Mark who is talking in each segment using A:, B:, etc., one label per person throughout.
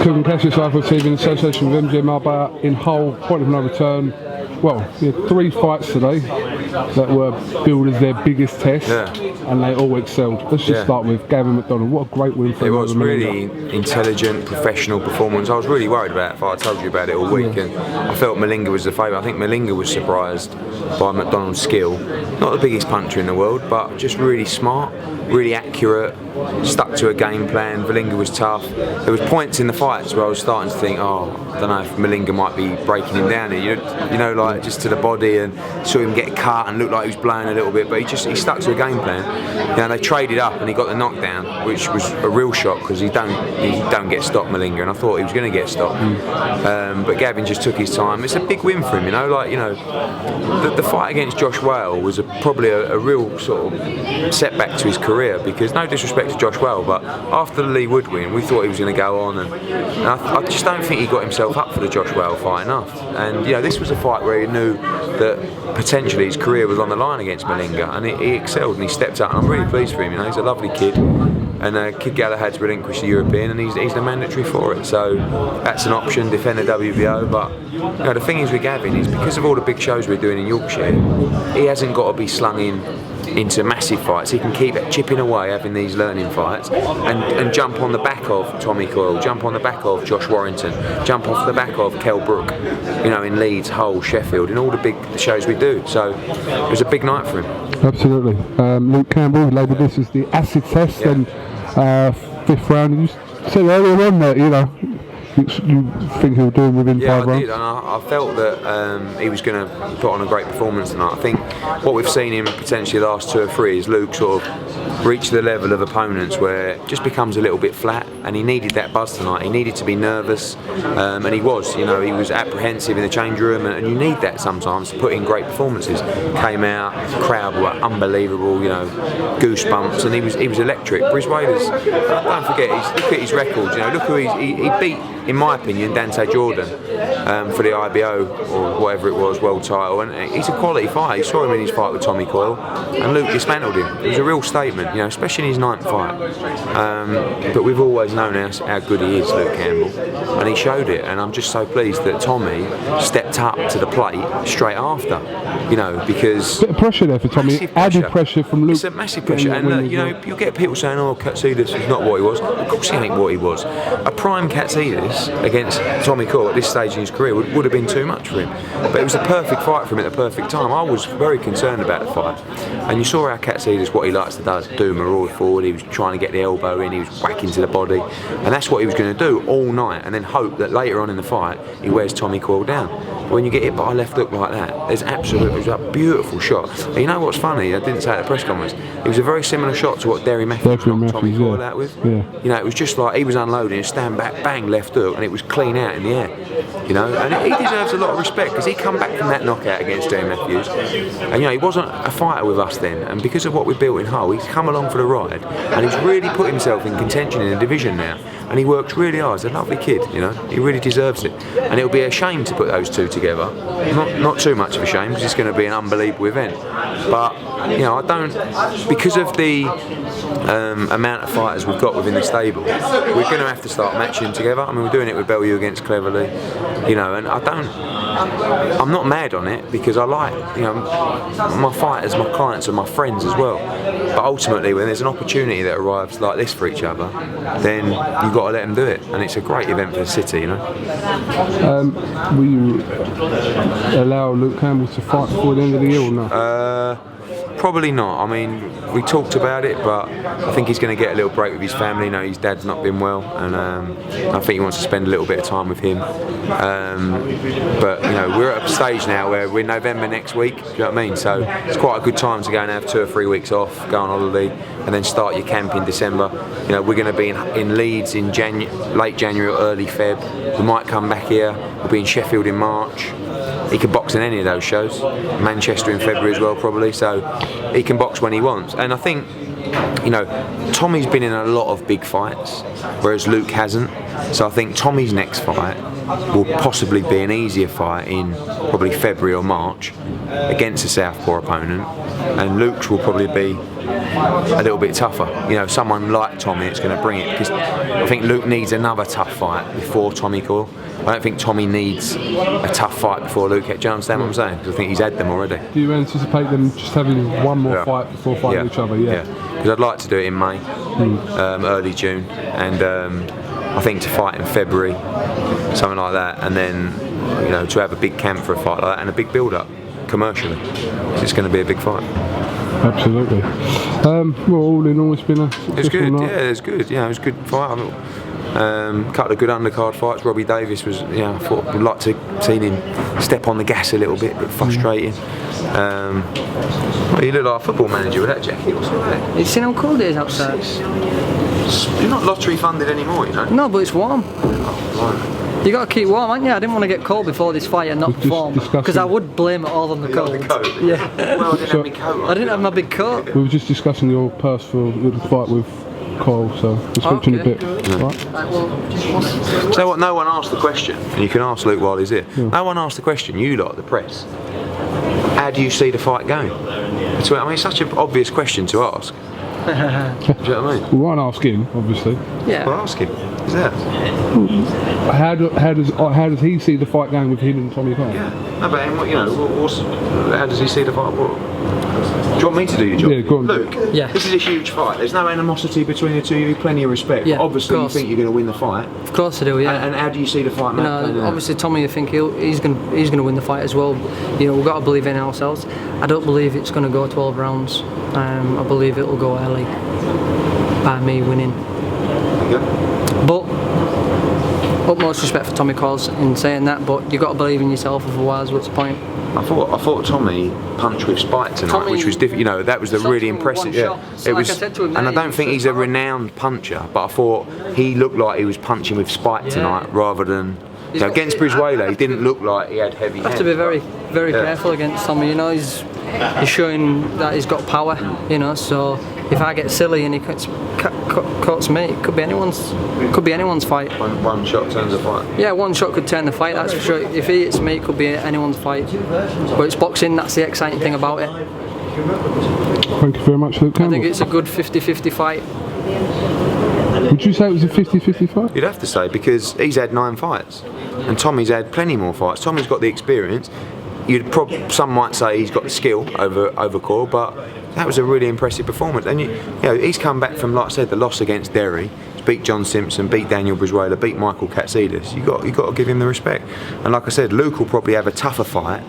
A: Kevin Cassius, Life TV in association with MJ Marbar in Hull, point of no return. Well, we had 3 fights today that were billed as their biggest test, and they all excelled. Let's just start with Gavin McDonnell. What a great win for him.
B: It was really intelligent, professional performance. I was really worried about it. I told you about it all week, and I felt Malinga was the favourite. I think Malinga was surprised by McDonnell's skill. Not the biggest puncher in the world, but just really smart, really accurate, stuck to a game plan. Malinga was tough. There was points in the fights where I was starting to think, oh, I don't know if Malinga might be breaking him down here. You know, like just to the body, and saw him get cut and looked like he was blowing a little bit, but he stuck to a game plan. You know, they traded up and he got the knockdown, which was a real shock because he don't get stopped, Malinga, and I thought he was going to get stopped. But Gavin just took his time. It's a big win for him, you know. Like, you know, the fight against Josh Wale was probably a real sort of setback to his career, because no disrespect to Josh Wale, but after the Lee Wood win, we thought he was going to go on, and I just don't think he got himself up for the Josh Wale fight enough. And you know, this was a fight where he knew that potentially his career was on the line against Malinga, and he excelled and he stepped up, and I'm really pleased for him. You know, he's a lovely kid, and Kid Galahad's relinquished the European, and he's the mandatory for it, so that's an option, defend the WBO. But you know, the thing is with Gavin is, because of all the big shows we're doing in Yorkshire, he hasn't got to be slung into massive fights. He can keep chipping away, having these learning fights, and jump on the back of Tommy COYLE, jump on the back of Josh Warrington, jump off the back of Kell Brook, you know, in Leeds, Hull, Sheffield, in all the big shows we do. So it was a big night for him.
A: Absolutely. Luke Campbell labelled this as the acid test, and 5th round. You said earlier on that, you know, you think he'll do within 5 rounds?
B: Yeah, I did, and I felt that he was going to put on a great performance tonight. I think what we've seen in potentially the last 2 or 3 is Luke sort of reach the level of opponents where it just becomes a little bit flat, and he needed that buzz tonight. He needed to be nervous, and he was. You know, he was apprehensive in the change room, and you need that sometimes to put in great performances. Came out, the crowd were unbelievable. You know, goosebumps, and he was electric. Bruce Waders, don't forget, look at his record. You know, look who he beat, in my opinion, Dante Jordan for the IBO or whatever it was, world title, and he's a quality fighter. You saw him in his fight with Tommy COYLE, and Luke dismantled him. It was a real statement, you know, especially in his 9th fight. But we've always known how good he is, Luke Campbell, and he showed it. And I'm just so pleased that Tommy stepped up to the plate straight after. You know, because
A: bit of pressure there for Tommy, added pressure from Luke.
B: It's a massive pressure, and you know, you'll get people saying, "Oh, Katsidis is not what he was." Of course, he ain't what he was. A prime Katsidis against Tommy COYLE at this stage in his career would have been too much for him. But it was a perfect fight for him at the perfect time. I was very concerned about the fight, and you saw how Katsidis, what he likes to do, maraud forward. He was trying to get the elbow in, he was whacking to the body, and that's what he was going to do all night, and then hope that later on in the fight he wears Tommy COYLE down. But when you get hit by a left hook like that, it was a beautiful shot. And you know what's funny? I didn't say at the press conference. It was a very similar shot to what Derry Matthews knocked Tommy COYLE out with.
A: Yeah.
B: You know, it was just like he was unloading, stand back, bang, left hook, and it was clean out in the air. You know, and he deserves a lot of respect, because he come back from that knockout against Derry Matthews, and you know, he wasn't a fighter with us then, and because of what we built in Hull, he's come along for the ride, and he's really put himself in contention in the division now, and he works really hard. He's a lovely kid, you know, he really deserves it, and it'll be a shame to put those two together. Not too much of a shame, because it's going to be an unbelievable event, but you know, I don't, because of the amount of fighters we've got within the stable, we're going to have to start matching together. I mean, we're doing it with Bellew against Cleverly, you know, and I'm not mad on it, because I like, you know, my fighters, my clients are my friends as well. But ultimately, when there's an opportunity that arrives like this for each other, then you've got to let them do it, and it's a great event for the city, you know.
A: Will you allow Luke Campbell to fight before the end of the year or not?
B: Probably not. I mean, we talked about it, but I think he's going to get a little break with his family. You know, his dad's not been well, and I think he wants to spend a little bit of time with him. But you know, we're at a stage now where we're November next week. Do you know what I mean? So it's quite a good time to go and have 2 or 3 weeks off, go on holiday, and then start your camp in December. You know, we're going to be in Leeds in late January or early Feb. We might come back here. We'll be in Sheffield in March. He can box in any of those shows. Manchester in February as well, probably. So he can box when he wants. And I think, you know, Tommy's been in a lot of big fights, whereas Luke hasn't. So I think Tommy's next fight will possibly be an easier fight in probably February or March against a southpaw opponent, and Luke's will probably be a little bit tougher. You know, someone like Tommy that's going to bring it, because I think Luke needs another tough fight before Tommy Coyle. I don't think Tommy needs a tough fight before Luke. Do you understand what I'm saying? Because I think he's had them already.
A: Do you anticipate them just having one more fight before fighting each other? Yeah.
B: Because I'd like to do it in May, early June, and I think to fight in February, something like that, and then to have a big camp for a fight like that and a big build-up commercially. It's going to be a big fight.
A: Absolutely. Well, all in all, it's been a successful night.
B: Yeah, it was good. Yeah, it was a good fight. Couple of good undercard fights. Robbie Davis was, I thought I'd like to see him step on the gas a little bit, but frustrating. Well, you look like a football manager with that jacket. What's all that?
C: You seen how cold it is outside?
B: You're not lottery funded anymore, you know.
C: No, but it's warm.
B: Oh,
C: You got to keep warm, haven't you? I didn't want to get cold before this fight and not perform, because I would blame it all on the cold. Yeah.
B: Well, I didn't have my coat on.
C: I didn't have my big coat.
A: We were just discussing your purse for the fight with Coyle, so we'll speak to you in a bit. Right.
B: So what? No one asked the question, and you can ask Luke while he's here. No one asked the question. You lot, the press. How do you see the fight going? I mean, it's such an obvious question to ask. Do you know what I mean?
A: We won't ask him, obviously.
C: Yeah.
B: Well, ask him. Is that?
A: How does he see the fight going with him and Tommy Coyle?
B: Yeah. No, but how does he see the fight? Do you want me to do your job?
A: Yeah, go on.
B: Luke, this is a huge fight. There's no animosity between the two of you, plenty of respect.
C: Yeah,
B: obviously, you think you're going to win the fight.
C: Of course I do, yeah.
B: And how do you see the fight, mate?
C: Obviously, Tommy, I think he's going to win the fight as well. We've got to believe in ourselves. I don't believe it's going to go 12 rounds. I believe it will go early by me winning.
B: Yeah.
C: But utmost respect for Tommy Coyle in saying that, but you've got to believe in yourself, otherwise what's the point?
B: I thought Tommy punched with spite tonight, which was different. That was the really impressive.
C: Yeah,
B: it was. And I don't think he's a renowned puncher, but I thought he looked like he was punching with spite tonight rather than. Against Brizuela, he didn't look like he had heavy hands.
C: You have to be very, very careful against Tommy. He's showing that he's got power. So if I get silly and he cuts me, it could be anyone's fight.
B: One shot turns a fight.
C: Yeah, one shot could turn the fight. That's for sure. If he hits me, it could be anyone's fight. But it's boxing. That's the exciting thing about it.
A: Thank you very much, Luke Campbell.
C: I think it's a good 50-50 fight.
A: Would you say it was a 50-50 fight?
B: You'd have to say, because he's had 9 fights and Tommy's had plenty more fights. Tommy's got the experience. Some might say he's got the skill over Coyle, but that was a really impressive performance. And he's come back from, like I said, the loss against Derry. He's beat John Simpson, beat Daniel Brizuela, beat Michael Katsidis. You got to give him the respect. And like I said, Luke will probably have a tougher fight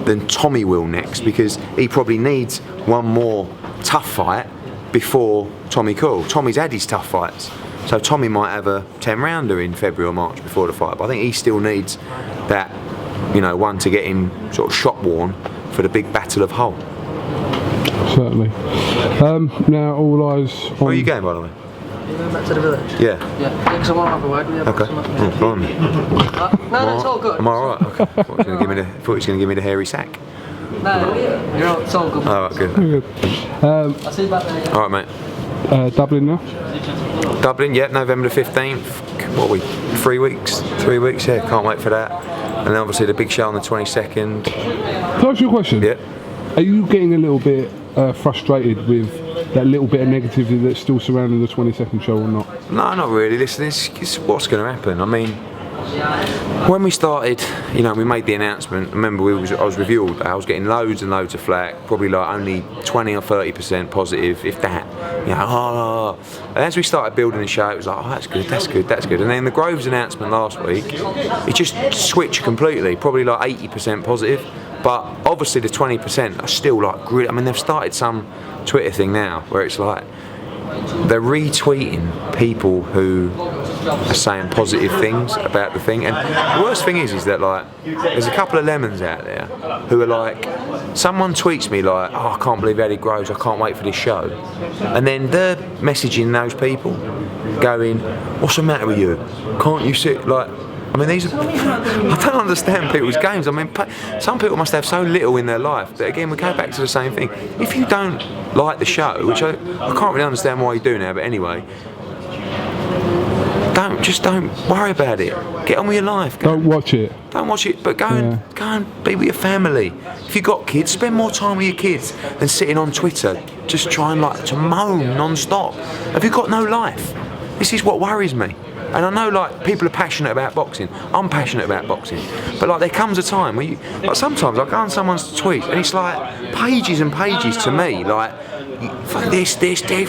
B: than Tommy will next, because he probably needs one more tough fight before Tommy Coyle. Tommy's had his tough fights, so Tommy might have a 10-rounder in February or March before the fight, but I think he still needs that, one to get him sort of shot worn for the big battle of Hull.
A: Certainly. Now all eyes on...
B: Where are you going, by the way?
C: You going back to the village?
B: Yeah.
C: Yeah, because I want to have a word with you.
B: Okay.
C: No, it's all good.
B: Am I alright? Okay. I thought he was going to give me the hairy sack.
C: No, it's all good.
B: Alright, good.
C: I'll see you back there.
B: Alright, mate.
A: Dublin now?
B: Dublin, yeah, November the 15th. What are we? 3 weeks? 3 weeks, yeah, can't wait for that. And then obviously the big show on the 22nd.
A: Can I ask you a question?
B: Yeah.
A: Are you getting a little bit frustrated with that little bit of negativity that's still surrounding the 22nd show or not?
B: No, not really. Listen, it's what's going to happen. I mean, when we started, we made the announcement. Remember, I was with you all day. I was getting loads and loads of flack, probably like only 20 or 30% positive, if that. And as we started building the show, it was like, oh, that's good, that's good, that's good. And then the Groves announcement last week, it just switched completely, probably like 80% positive. But obviously the 20% are still like grit. I mean, they've started some Twitter thing now where it's like they're retweeting people who are saying positive things about the thing. And the worst thing is that like there's a couple of lemons out there who are like, someone tweets me like, oh, I can't believe Eddie Groves, I can't wait for this show. And then they're messaging those people going, what's the matter with you? Can't you sit like... I mean, I don't understand people's games. I mean, some people must have so little in their life that, again, we go back to the same thing. If you don't like the show, which I can't really understand why you do now, but anyway, don't worry about it. Get on with your life.
A: Don't watch it.
B: Don't watch it, but go and be with your family. If you've got kids, spend more time with your kids than sitting on Twitter, just trying to moan non-stop. Have you got no life? This is what worries me. And I know like people are passionate about boxing. I'm passionate about boxing. But like there comes a time where like sometimes I go on someone's tweets and it's like pages and pages to me, like this,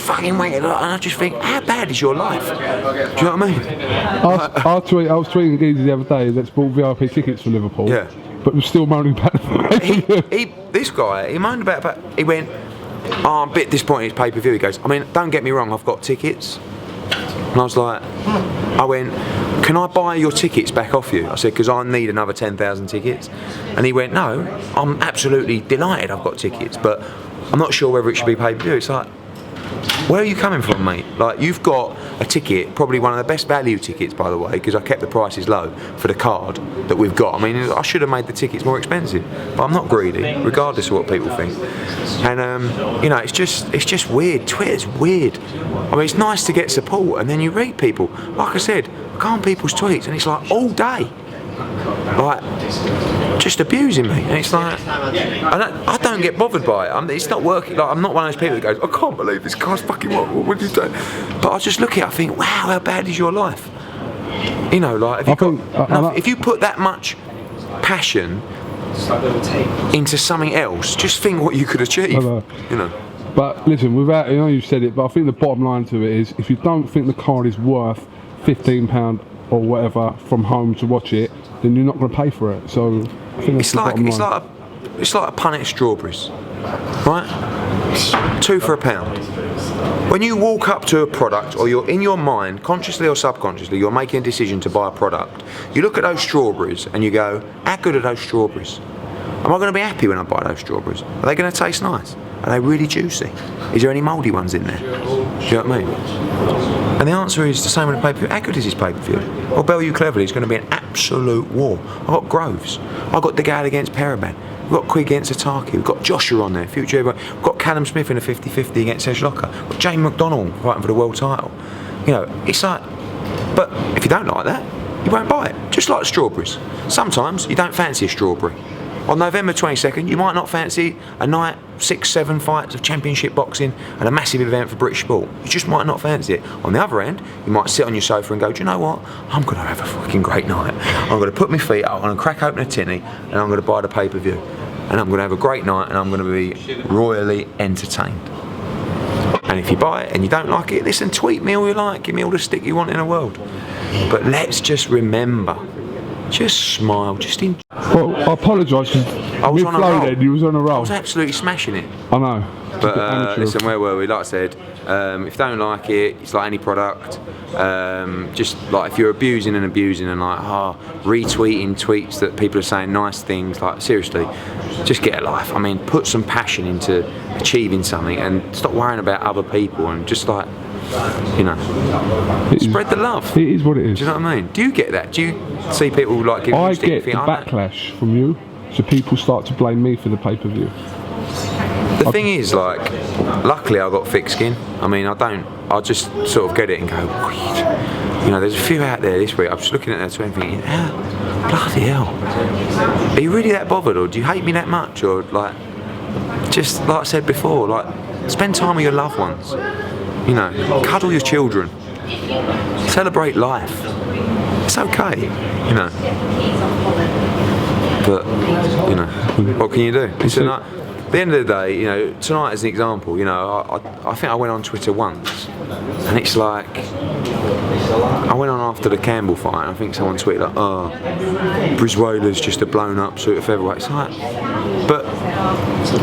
B: fucking wait, and I just think, how bad is your life? Do you know what I mean?
A: I was tweeting Geezy the other day that's bought VIP tickets for Liverpool.
B: Yeah.
A: But was still moaning about the
B: This guy, he moaned about he went, oh, I'm a bit disappointed it's pay-per-view. He goes, I mean, don't get me wrong, I've got tickets. And I was like, I went, can I buy your tickets back off you? I said, because I need another 10,000 tickets. And he went, no, I'm absolutely delighted I've got tickets, but I'm not sure whether it should be pay-per-view. It's like, where are you coming from, mate? Like, you've got a ticket, probably one of the best value tickets, by the way, because I kept the prices low for the card that we've got. I mean, I should have made the tickets more expensive, but I'm not greedy, regardless of what people think. And, you know, it's just weird. Twitter's weird. I mean, it's nice to get support, and then you read people. Like I said, I go on people's tweets, and it's like all day. Like, just abusing me, and it's like I don't get bothered by it. It's not working. Like, I'm not one of those people that goes, I can't believe this guy's fucking what are you doing? But I just look at it, I think, wow, how bad is your life? You know, like if you put that much passion into something else, just think what you could achieve. You know.
A: But listen, without, you know, you said it, but I think the bottom line to it is, if you don't think the card is worth £15 or whatever from home to watch it, then you're not going to pay for it. So I think that's the bottom line.
B: It's like a punnet of strawberries, right? 2 for £1. When you walk up to a product, or you're in your mind, consciously or subconsciously, you're making a decision to buy a product, you look at those strawberries and you go, how good are those strawberries? Am I going to be happy when I buy those strawberries? Are they going to taste nice? Are they really juicy? Is there any mouldy ones in there? Do you know what I mean? And the answer is the same with a pay-per-view. How good is this pay-per-view? Well, Bell You Cleverly is going to be an absolute war. I've got Groves. I've got DeGale against Paraban. We've got Quigg against Ataki. We've got Joshua on there, future everyone. We've got Callum Smith in a 50-50 against Edge Locker. We've got James McDonnell fighting for the world title. You know, it's like, but if you don't like that, you won't buy it. Just like strawberries. Sometimes you don't fancy a strawberry. On November 22nd, you might not fancy a night, 6-7 fights of championship boxing and a massive event for British sport. You just might not fancy it. On the other end, you might sit on your sofa and go, do you know what? I'm going to have a fucking great night. I'm going to put my feet up, I'm going to crack open a tinny, and I'm going to buy the pay-per-view. And I'm going to have a great night, and I'm going to be royally entertained. And if you buy it and you don't like it, listen, tweet me all you like, give me all the stick you want in the world. But let's just remember, just smile, just enjoy.
A: Well, I apologise because we floated, you was on a roll.
B: I was absolutely smashing it.
A: I know.
B: But listen, where were we? Like I said, if you don't like it, it's like any product. Just like if you're abusing and like retweeting tweets that people are saying nice things, like seriously, just get a life. I mean, put some passion into achieving something and stop worrying about other people and just like, you know, spread the love.
A: It is what it is.
B: Do you know what I mean? Do you get that? Do you see people like giving you stick?
A: I get the backlash from you, so people start to blame me for the pay-per-view.
B: The thing is, like, luckily I got thick skin. I mean, I just sort of get it and go, you know, there's a few out there this week. I'm just looking at that and thinking, bloody hell. Are you really that bothered, or do you hate me that much? Or like, just like I said before, like, spend time with your loved ones. You know, cuddle your children. Celebrate life. It's okay, you know. But, you know, what can you do? It's at the end of the day, you know, tonight as an example, you know, I think I went on Twitter once, and it's like, I went on after the Campbell fight, and I think someone tweeted like, oh, Brizuela's just a blown up super featherweight. It's like, but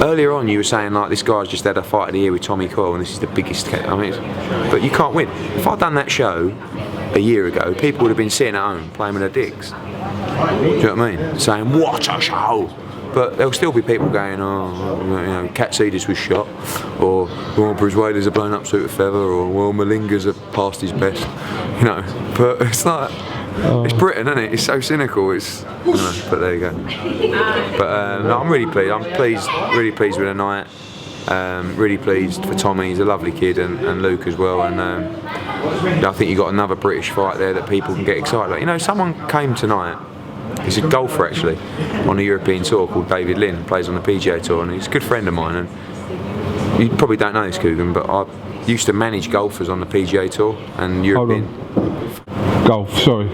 B: earlier on you were saying like, this guy's just had a fight of the year with Tommy Coyle, and this is the biggest, I mean, but you can't win. If I'd done that show a year ago, people would have been sitting at home playing with their dicks. Do you know what I mean? Saying, what a show! But there'll still be people going, oh, you know, Katsidis was shot, or well, Brizuela's a blown up suit of feather, or well, Malinga's past his best, you know. But it's like, it's Britain, isn't it? It's so cynical. It's, you know, but there you go. But no, I'm really pleased. Really pleased with the night. Really pleased for Tommy. He's a lovely kid, and Luke as well. And I think you've got another British fight there that people can get excited about. You know, someone came tonight. He's a golfer actually on the European tour called David Lynn, plays on the PGA tour, and he's a good friend of mine. And you probably don't know this, Coogan, but I used to manage golfers on the PGA tour and European.
A: Golf, sorry,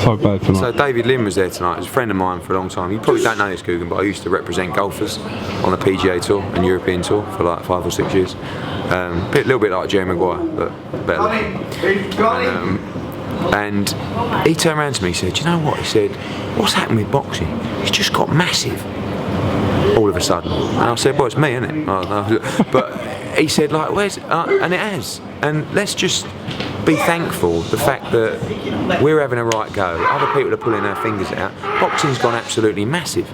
A: so bad tonight.
B: So David Lynn was there tonight. He's a friend of mine for a long time. You probably don't know this, Coogan, but I used to represent golfers on the PGA tour and European tour for like 5 or 6 years. A little bit like Jerry Maguire, but better. And he turned around to me and said, "You know what?" He said, "What's happened with boxing? It's just got massive all of a sudden." And I said, "Well, it's me, isn't it?" But he said, "Like, where's?" And it has. And let's just be thankful the fact that we're having a right go. Other people are pulling their fingers out. Boxing's gone absolutely massive.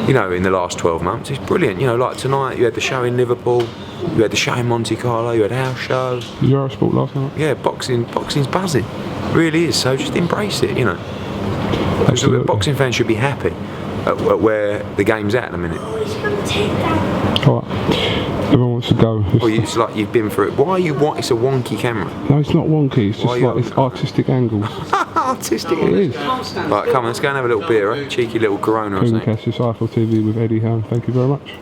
B: You know, in the last 12 months, it's brilliant. You know, like tonight, you had the show in Liverpool, you had the show in Monte Carlo, you had our show.
A: Eurosport last night.
B: Yeah, boxing's buzzing. It really is. So just embrace it. You know,
A: Absolutely.
B: boxing fans should be happy at where the game's at the minute.
A: All right. Everyone wants to go.
B: Well, it's like you've been through it. Why are you? It's a wonky camera.
A: No, it's not wonky. It's just
B: Why
A: like it's artistic angles.
B: Artistic.
A: It is.
B: Right, come on, let's go and have a little beer, eh? Cheeky little Corona or
A: Coogan
B: something.
A: Katsidis, IFL TV with Eddie Hearn. Thank you very much.